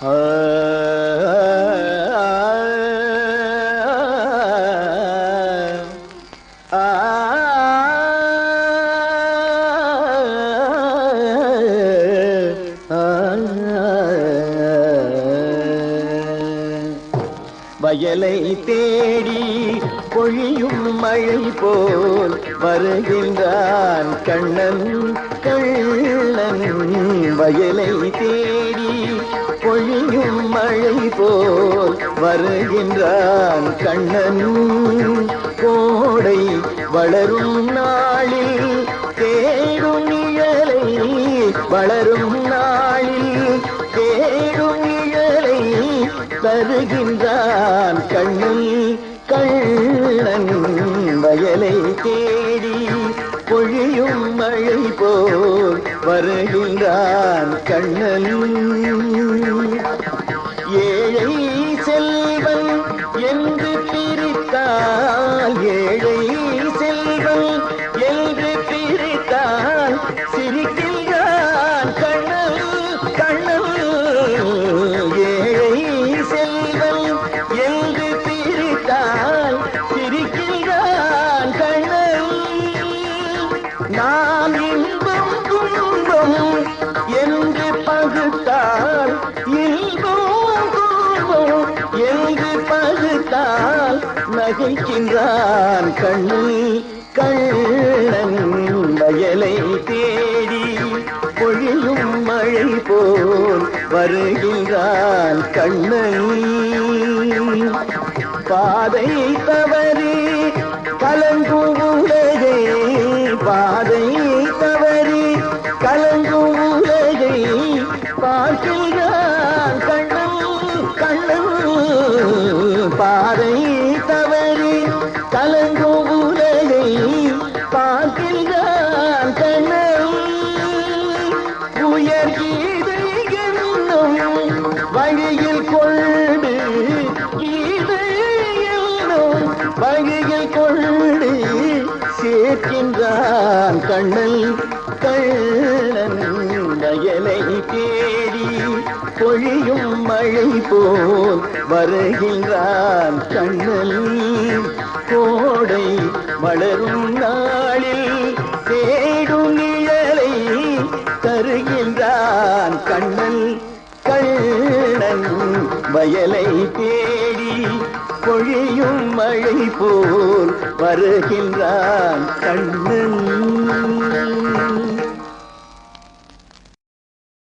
வயலை தேடி பொழியும் மழை போல் வருகின்றான் கண்ணன் கள்ளன். வயலை தேடி பொழியும் மழை போல் வருகின்றான் கண்ணன். கோடை வளரும் நாளில் தேடும் நிழலை, வளரும் நாளில் தேடும் நிழலை தருகின்றான் கண்ணன் கள்ளன். வயலை தேடி பொழியும் மழை போல் வருகின்றான் கண்ணன். ஏழை செல்வன் என்று பிரித்தால், ஏழை செல்வன் என்று பிரித்தால் சிரிக்கின்றான் கண்ணன் கண்ணன். ஏழை செல்வன் என்று பிரித்தால் சிரிக்கின்றான் கண்ணன். நாம் இன்பம் துன்பம் என்று பகுத்தால், இன்பம் துன்பம் என்று பகுத்தால் நகைக்கின்றான் கண்ணன் கள்ளன். வயலை தேடி பொழியும் மழை போல் வருகின்றான் கண்ணன். பாதை தவறி கலங்கும் உலகை, பாதை தவறி கலங்கும் உலகை பார்க்கின்றான் கண்ணன் கண்ணன். பாதை தவறி கலங்கும் உலகை பார்க்கின்றான் கண்ணன். உயர் கீதை என்னும் வழியில் கொண்டு, கீதை என்னும் வழியில் கொண்டு சேர்க்கின்றான் கண்ணன் கள்ளன். வயலை தேடி பொழியும் மழை போல் வருகின்றான் கண்ணன். கோடை வளரும் நாளில் தேடும் நிழலை தருகின்றான் கண்ணன் கள்ளன். வயலை தேடி பொழியும் மழை போல் வருகின்றான் கண்ணன்.